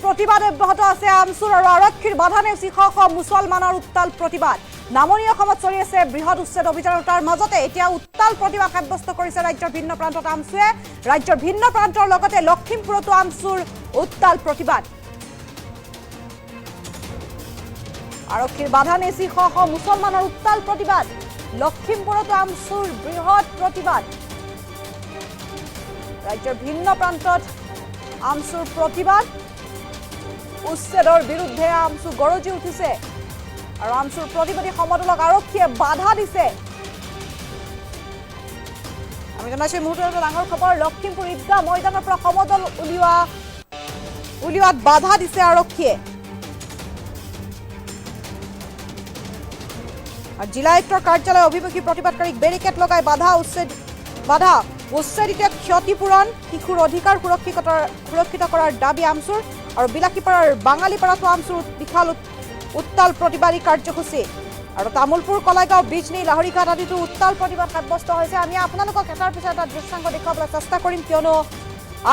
প্ৰতিবাদ অব্যাহত আছে আমচুৰ আৰু আৰক্ষীৰ বাধা নেওচি শ শ মুছলমানৰ উত্তাল প্ৰতিবাদ নামনি অসমত চলি আছে বৃহৎ উচ্ছেদ অভিযান তাৰ মাজতে এতিয়া উত্তাল প্ৰতিবাদ সাব্যস্ত কৰিছে ৰাজ্যৰ ভিন্ন প্ৰান্তত আমচুৱে ৰাজ্যৰ ভিন্ন প্ৰান্তৰ লগতে লখিমপুৰতো আমচুৰ উত্তাল প্ৰতিবাদ আৰক্ষীৰ বাধা নেওচি শ শ মুছলমানৰ উত্তাল প্ৰতিবাদ লখিমপুৰতো আমচুৰ বৃহৎ প্ৰতিবাদ ৰাজ্যৰ ভিন্ন প্ৰান্তত আমচুৰ প্ৰতিবাদ উচ্ছেদৰ বিৰুদ্ধে আমচু গৰজি উঠিছে আৰু আমচুৰ প্ৰতিবাদী সমদলক আৰক্ষীয়ে বাধা দিছে আমি জনাইছো মুহূৰ্তত ডাঙৰ খবৰ লখিমপুৰ ঈদগাহ ময়দানৰ পৰা সমদল উলিওৱাত বাধা দিছে আৰক্ষীয়ে আৰু জিলা আয়ুক্তৰ কাৰ্যালয় অভিমুখী প্ৰতিবাদকাৰীক বেৰিকেড লগাই বাধা উচ্ছেদিত ক্ষতিপূৰণ শিশুৰ অধিকাৰ সুৰক্ষিত কৰাৰ দাবী আমচুৰ আৰু বিলাসীপাৰাৰ বাঙালীপাৰাতো আমচুৰ বিশাল উত্তাল প্ৰতিবাদী কাৰ্যসূচী আৰু তামুলপুৰ কলাইগাঁও বিজনী লাহৰীঘাট আদিতো উত্তাল প্ৰতিবাদ সাব্যস্ত হৈছে আমি আপোনালোকক এটাৰ পিছত এটা দৃশ্যাংশ দেখুৱাবলৈ চেষ্টা কৰিম কিয়নো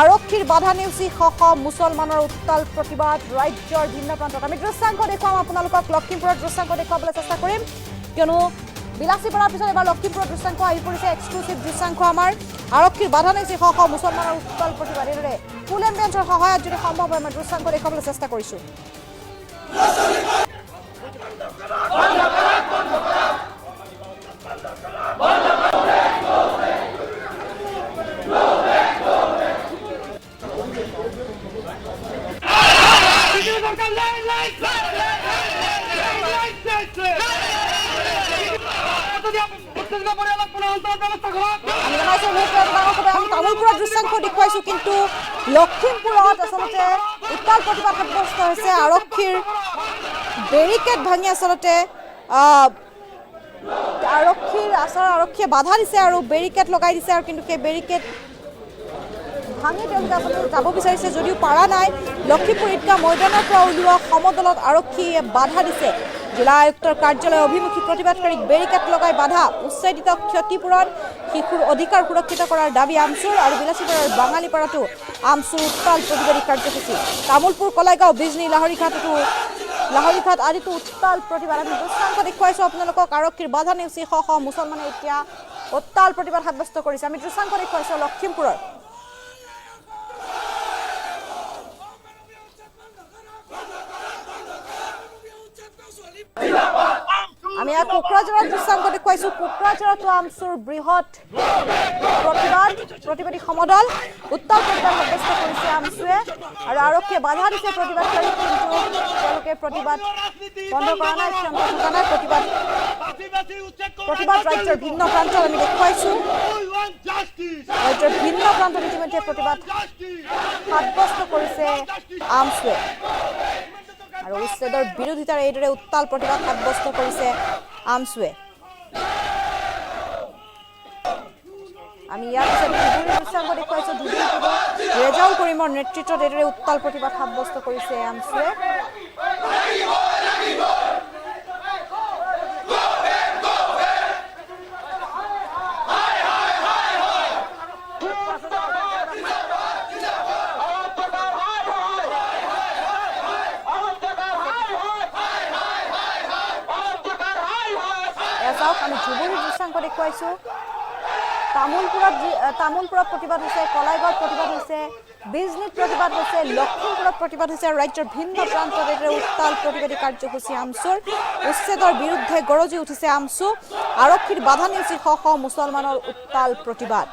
আৰক্ষীৰ বাধা নেওচি শ শ মুছলমানৰ উত্তাল প্ৰতিবাদ ৰাজ্যৰ ভিন্ন প্ৰান্তত আমি দৃশ্যাংশ দেখুৱাম আপোনালোকক লখিমপুৰৰ দৃশ্যাংশ দেখুৱাবলৈ চেষ্টা কৰিম কিয়নো বিলাসীপাৰাৰ পিছত এবাৰ লখিমপুৰৰ দৃশ্যাংশ আহি পৰিছে এক্সক্লুচিভ দৃশ্যাংশ আমাৰ আৰক্ষীৰ বাধা নেওচি শ শ মুছলমানৰ উত্তাল প্ৰতিবাদ এইদৰে ফুল এম্বিয়েন্সৰ সহায়ত যদি সম্ভৱ হয় মই দৃশ্যাংশ দেখুৱাবলৈ চেষ্টা কৰিছোঁ তামুলপুৰত দৃশ্যাংশ দেখুৱাইছো কিন্তু লখিমপুৰত আচলতে উত্তাল প্ৰতিবাদ সাব্যস্ত হৈছে আৰক্ষীৰ বেৰিকেড ভাঙি আচলতে আৰক্ষীয়ে বাধা দিছে আৰু বেৰিকেড লগাই দিছে আৰু কিন্তু সেই বেৰিকেড ভাঙি তেওঁলোকে আচলতে যাব বিচাৰিছে যদিও পাৰা নাই লখিমপুৰ ঈদগাহ ময়দানৰ পৰা উলিওৱা সমদলত আৰক্ষীয়ে বাধা দিছে জিলা আয়ুক্তৰ কাৰ্যালয় অভিমুখী প্ৰতিবাদকাৰীক বেৰিকেড লগাই বাধা উচ্ছেদিত ক্ষতিপূৰণ শিশুৰ অধিকাৰ সুৰক্ষিত কৰাৰ দাবী আমচুৰ আৰু বিলাসীপাৰাৰ বাঙালীপাৰাতো আমচুৰ উত্তাল প্ৰতিবাদী কাৰ্যসূচী তামুলপুৰ কলাইগাঁও বিজনী লাহৰীঘাট আদিতো উত্তাল প্ৰতিবাদ আমি দৃশ্যাংশ দেখুৱাইছো আপোনালোকক আৰক্ষীৰ বাধা নেওচি শ শ মুছলমানে এতিয়া উত্তাল প্ৰতিবাদ সাব্যস্ত কৰিছে আমি দৃশ্যাংশ দেখুৱাইছো লখিমপুৰৰ আমি কোকৰাঝাৰৰ দৃশ্যাংশ দেখুৱাইছো কোকৰাঝাৰতো আমচুৰ বৃহৎ প্ৰতিবাদী সমদল উত্তাল প্ৰতিবাদ সাব্যস্ত কৰিছে আমচুৱে আৰু আৰক্ষীয়ে বাধা দিছে প্ৰতিবাদকাৰীক কিন্তু তেওঁলোকে প্ৰতিবাদ বন্ধ কৰা নাই ক্ষান্ত থকা নাই প্ৰতিবাদ ৰাজ্যৰ ভিন্ন প্ৰান্তত আমি দেখুৱাইছো ৰাজ্যৰ ভিন্ন প্ৰান্তত ইতিমধ্যে প্ৰতিবাদ সাব্যস্ত কৰিছে আমচুৱে আৰু উচ্ছেদৰ বিৰোধিতাৰ এইদৰে উত্তাল প্ৰতিবাদ সাব্যস্ত কৰিছে আমচুৱে আমি ইয়াৰ পিছত ধুবুৰীৰ দৃশ্যাংশ দেখুৱাইছো ধুবুৰীত ৰেজাউল কৰিমৰ নেতৃত্বত এইদৰে উত্তাল প্ৰতিবাদ সাব্যস্ত কৰিছে আমচুৱে আমি ধুবুৰীৰ দৃশ্যাংশ দেখুৱাইছো তামুলপুৰত প্ৰতিবাদ হৈছে কলাইগাঁৱত প্ৰতিবাদ হৈছে বিজনীত প্ৰতিবাদ হৈছে লখিমপুৰত প্ৰতিবাদ হৈছে আৰু ৰাজ্যৰ ভিন্ন প্ৰান্তত উত্তাল প্ৰতিবাদী কাৰ্যসূচী আমচুৰ উচ্ছেদৰ বিৰুদ্ধে গৰজি উঠিছে আমচু আৰক্ষীৰ বাধা নেওচি শ শ মুছলমানৰ উত্তাল প্ৰতিবাদ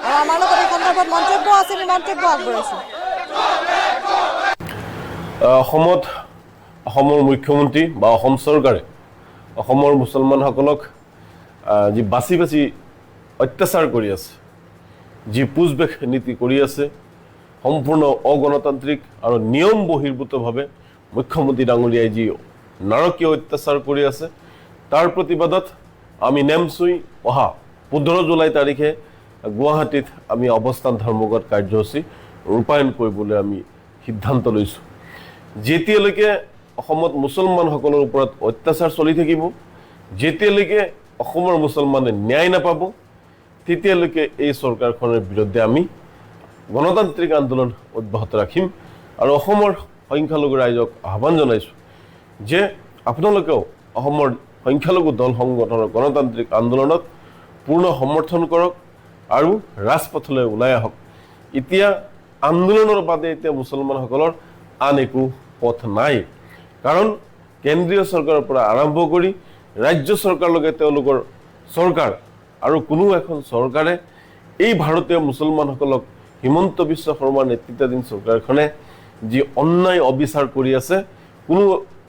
আৰু আমাৰ লগত এই সন্দৰ্ভত মন্তব্য আছে আমি মন্তব্য আগবঢ়াইছো অসমৰ মুখ্যমন্ত্ৰী বা অসম চৰকাৰে অসমৰ মুছলমানসকলক যি বাছি অত্যাচাৰ কৰি আছে যি পুজবেশ নীতি কৰি আছে সম্পূৰ্ণ অগণতান্ত্ৰিক আৰু নিয়ম বহিৰ্ভূতভাৱে মুখ্যমন্ত্ৰী ডাঙৰীয়াই যি নাৰকীয় অত্যাচাৰ কৰি আছে তাৰ প্ৰতিবাদত আমি নেমচুই অহা 15 জুলাই তাৰিখে গুৱাহাটীত আমি অৱস্থান ধৰ্মঘট কাৰ্যসূচী ৰূপায়ণ কৰিবলৈ আমি সিদ্ধান্ত লৈছোঁ যেতিয়ালৈকে অসমত মুছলমানসকলৰ ওপৰত অত্যাচাৰ চলি থাকিব যেতিয়ালৈকে অসমৰ মুছলমানে ন্যায় নাপাব তেতিয়ালৈকে এই চৰকাৰখনৰ বিৰুদ্ধে আমি গণতান্ত্ৰিক আন্দোলন অব্যাহত ৰাখিম আৰু অসমৰ সংখ্যালঘু ৰাইজক আহ্বান জনাইছোঁ যে আপোনালোকেও অসমৰ সংখ্যালঘু দল সংগঠনৰ গণতান্ত্ৰিক আন্দোলনত পূৰ্ণ সমৰ্থন কৰক আৰু ৰাজপথলৈ ওলাই আহক। এতিয়া আন্দোলনৰ বাদে এতিয়া মুছলমানসকলৰ আন একো পথ নাই, কাৰণ কেন্দ্ৰীয় চৰকাৰৰ পৰা আৰম্ভ কৰি ৰাজ্য চৰকাৰলৈকে তেওঁলোকৰ চৰকাৰ আৰু কোনো এখন চৰকাৰে এই ভাৰতীয় মুছলমানসকলক হিমন্ত বিশ্ব শৰ্মাৰ নেতৃত্বাধীন চৰকাৰখনে যি অন্যায় অবিচাৰ কৰি আছে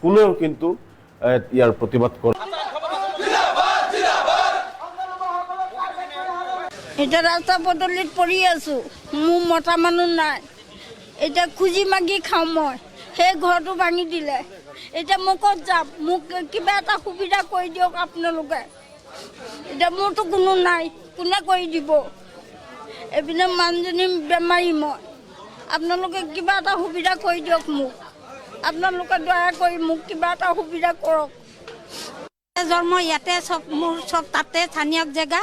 কোনেও কিন্তু ইয়াৰ প্ৰতিবাদ কৰে। এতিয়া ৰাস্তা পদূলিত পৰি আছোঁ, মোৰ মতা মানুহ নাই, এতিয়া খুজি মাগি খাওঁ মই, সেই ঘৰটো ভাঙি দিলে, এতিয়া মই ক'ত যাম? মোক কিবা এটা সুবিধা কৰি দিয়ক আপোনালোকে, এতিয়া মোৰতো কোনো নাই, কোনে কৰি দিব? এইপিনে মানুহজনী বেমাৰী মই, আপোনালোকে কিবা এটা সুবিধা কৰি দিয়ক মোক, আপোনালোকে দয়া কৰি মোক কিবা এটা সুবিধা কৰক। জন্ম ইয়াতে চব মোৰ চব তাতে স্থানীয় জেগা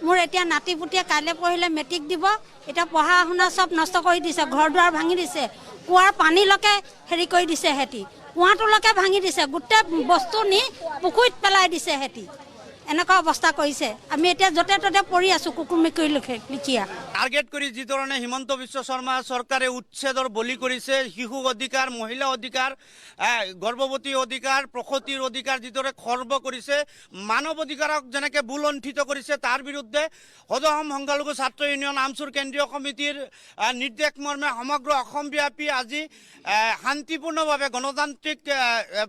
মোৰ এতিয়া নাতি পুতিয়ে কাইলৈ পঢ়িলে মেট্ৰিক দিব, এতিয়া পঢ়া শুনা চব নষ্ট কৰি দিছে, ঘৰ দুৱাৰ ভাঙি দিছে, কুঁৱাৰ পানীলৈকে হেৰি কৰি দিছে সিহঁতি, কুঁৱাটোলৈকে ভাঙি দিছে, গোটেই বস্তু নি পুখুৰীত পেলাই দিছে সিহঁতি, এনেকুৱা অৱস্থা কৰিছে। আমি এতিয়া য'তে ত'তে পৰি আছোঁ কুকুৰ মেকুৰী লিখিয়া। টাৰ্গেট কৰি যি ধৰণে হিমন্ত বিশ্ব শৰ্মা চৰকাৰে উচ্ছেদৰ বলি কৰিছে, শিশু অধিকাৰ, মহিলা অধিকাৰ, গৰ্ভৱতী অধিকাৰ, প্ৰসূতিৰ অধিকাৰ যিদৰে খৰ্ব কৰিছে, মানৱ অধিকাৰক যেনেকৈ বুলণ্ঠিত কৰিছে, তাৰ বিৰুদ্ধে সদৌ অসম সংখ্যালঘু ছাত্ৰ ইউনিয়ন আমচুৰ কেন্দ্ৰীয় সমিতিৰ নিৰ্দেশ মৰ্মে সমগ্ৰ অসমব্যাপী আজি শান্তিপূৰ্ণভাৱে গণতান্ত্ৰিক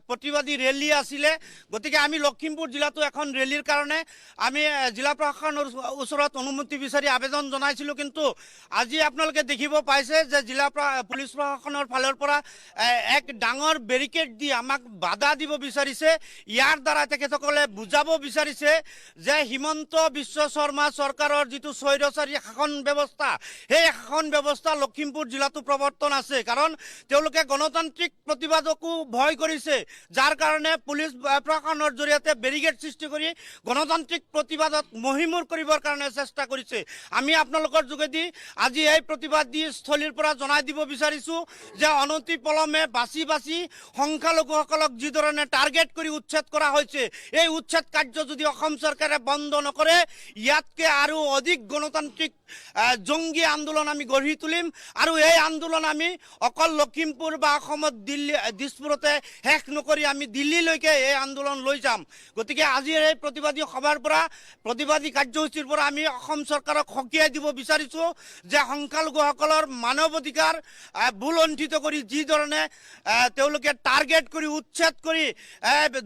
প্ৰতিবাদী ৰেলী আছিলে। গতিকে আমি লখিমপুৰ জিলাতো এখন ৰেলীৰ কাৰণে আমি জিলা প্ৰশাসনৰ ওচৰত অনুমতি বিচাৰি আবেদন জনাইছিলোঁ, কিন্তু আজি আপোনালোকে দেখিব পাইছে যে জিলা পুলিচ প্ৰশাসনৰ ফালৰ পৰা এক ডাঙৰ বেৰিকেড দি আমাক বাধা দিব বিচাৰিছে। ইয়াৰ দ্বাৰা তেখেতসকলে বুজাব বিচাৰিছে যে হিমন্ত বিশ্ব শৰ্মা চৰকাৰৰ যিটো স্বৈৰাচাৰী শাসন ব্যৱস্থা, সেই শাসন ব্যৱস্থা লখিমপুৰ জিলাতো প্ৰৱৰ্তন আছে, কাৰণ তেওঁলোকে গণতান্ত্ৰিক প্ৰতিবাদকো ভয় কৰিছে, যাৰ কাৰণে পুলিচ প্ৰশাসনৰ জৰিয়তে বেৰিকেড সৃষ্টি কৰি গণতান্ত্ৰিক প্ৰতিবাদত মহিমূৰ কৰিবৰ কাৰণে চেষ্টা কৰিছে। আমি আপোনালোকৰ যোগেদি আজি এই প্ৰতিবাদী স্থলীৰ পৰা জনাই দিব বিচাৰিছোঁ যে অনতি পলমে বাছি বাছি সংখ্যালঘুসকলক যি ধৰণে টাৰ্গেট কৰি উচ্ছেদ কৰা হৈছে, এই উচ্ছেদ কাৰ্য যদি অসম চৰকাৰে বন্ধ নকৰে, ইয়াতকৈ আৰু অধিক গণতান্ত্ৰিক জংগী আন্দোলন আমি গঢ়ি তুলিম, আৰু এই আন্দোলন আমি অকল লখিমপুৰ বা অসমত দিছপুৰতে শেষ নকৰি আমি দিল্লীলৈকে এই আন্দোলন লৈ যাম। গতিকে আজিৰ এই প্ৰতিবাদী সভাৰ পৰা, প্ৰতিবাদী কাৰ্যসূচীৰ পৰা আমি অসম চৰকাৰক সকীয়াই দিব বিচাৰিছোঁ যে সংখ্যালঘুসকলৰ মানৱ অধিকাৰ বুলণ্ঠিত কৰি যি ধৰণে তেওঁলোকে টাৰ্গেট কৰি উচ্ছেদ কৰি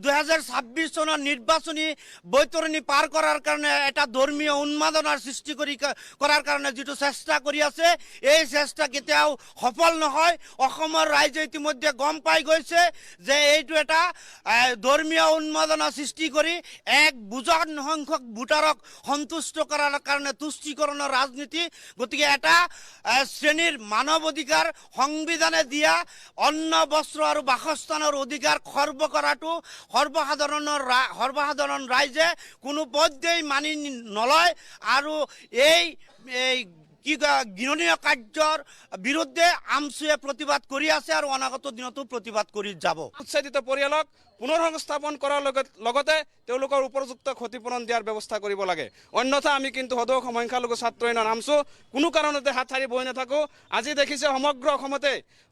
2026 চনৰ নিৰ্বাচনী বৈতৰণি পাৰ কৰাৰ কাৰণে এটা ধৰ্মীয় উন্মাদনাৰ সৃষ্টি কৰাৰ কাৰণে যিটো চেষ্টা কৰি আছে, এই চেষ্টা কেতিয়াও সফল নহয়। অসমৰ ৰাইজে ইতিমধ্যে গম পাই গৈছে যে এইটো এটা ধৰ্মীয় উন্মাদনা সৃষ্টি কৰি এক বুজন সংখ্যক ভোটাৰক সন্তুষ্ট কৰাৰ কাৰণে তুষ্টিকৰণৰ ৰাজনীতি। গতিকে এটা শ্ৰেণীৰ মানৱ অধিকাৰ, সংবিধানে দিয়া অন্ন, বস্ত্ৰ আৰু বাসস্থানৰ অধিকাৰ খৰ্ব কৰাটো সৰ্বসাধাৰণ ৰাইজে কোনো পধ্যেই মানি নলয়, আৰু এই ঘৃণনীয় কাৰ্যৰ বিৰুদ্ধে আমচুৱে প্ৰতিবাদ কৰি আছে আৰু অনাগত দিনতো প্ৰতিবাদ কৰি যাব। উচ্ছেদিত পৰিয়ালক পুনৰ সংস্থাপন কৰাৰ লগতে তেওঁলোকৰ উপযুক্ত ক্ষতিপূৰণ দিয়াৰ ব্যৱস্থা কৰিব লাগে, অন্যথা আমি কিন্তু সদৌ অসম সংখ্যালঘু ছাত্ৰ ইউনিয়ন আমচু কোনো কাৰণতে হাত সাৰি বহি নাথাকোঁ। আজি দেখিছে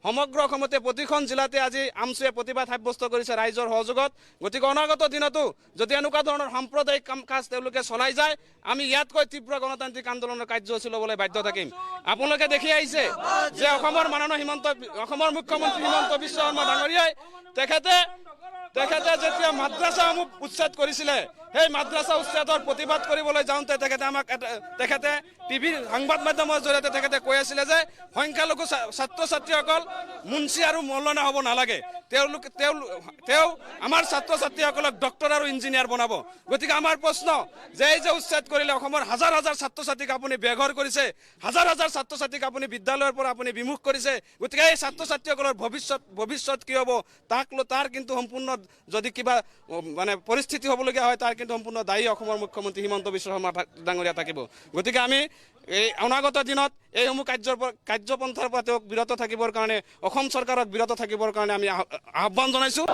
সমগ্ৰ অসমতে প্ৰতিখন জিলাতে আজি আমচুৱে প্ৰতিবাদ সাব্যস্ত কৰিছে ৰাইজৰ সহযোগত। গতিকে অনাগত দিনতো যদি এনেকুৱা ধৰণৰ সাম্প্ৰদায়িক কাম কাজ তেওঁলোকে চলাই যায়, আমি ইয়াতকৈ তীব্ৰ গণতান্ত্ৰিক আন্দোলনৰ কাৰ্যসূচী ল'বলৈ বাধ্য থাকিম। আপোনালোকে দেখি আহিছে যে অসমৰ মুখ্যমন্ত্ৰী হিমন্ত বিশ্ব শৰ্মা ডাঙৰীয়াই তেখেতে যেতিয়া মাদ্ৰাছাসমূহ উচ্ছেদ কৰিছিলে, সেই মাদ্ৰাছা উচ্ছেদৰ প্ৰতিবাদ কৰিবলৈ যাওঁতে তেখেতে টিভিৰ সংবাদ মাধ্যমৰ জৰিয়তে তেখেতে কৈ আছিলে যে সংখ্যালঘু ছাত্ৰ ছাত্ৰীসকল মুন্সী আৰু মৌলানা হ'ব নালাগে, তেওঁ আমাৰ ছাত্ৰ ছাত্ৰীসকলক ডক্টৰ আৰু ইঞ্জিনিয়াৰ বনাব। গতিকে আমাৰ প্ৰশ্ন যে এই যে উচ্ছেদ কৰিলে অসমৰ হাজাৰ হাজাৰ ছাত্ৰ ছাত্ৰীক আপুনি বেঘৰ কৰিছে, হাজাৰ হাজাৰ ছাত্ৰ ছাত্ৰীক আপুনি বিদ্যালয়ৰ পৰা আপুনি বিমুখ কৰিছে। গতিকে এই ছাত্ৰ ছাত্ৰীসকলৰ ভৱিষ্যত কি হ'ব, তাৰ কিন্তু সম্পূৰ্ণ যদি কিবা মানে পৰিস্থিতি হ'বলগীয়া হয়, তাৰ কিন্তু কিন্তু সম্পূৰ্ণ দায়ী অসমৰ মুখ্যমন্ত্ৰী হিমন্ত বিশ্ব শৰ্মা ডাঙৰীয়া থাকিব। গতিকে আমি এই অনাগত দিনত এইসমূহ কাৰ্যপন্থাৰ পৰা তেওঁক বিৰত থাকিবৰ কাৰণে অসম চৰকাৰক বিৰত থাকিবৰ কাৰণে আমি আহ্বান জনাইছোঁ।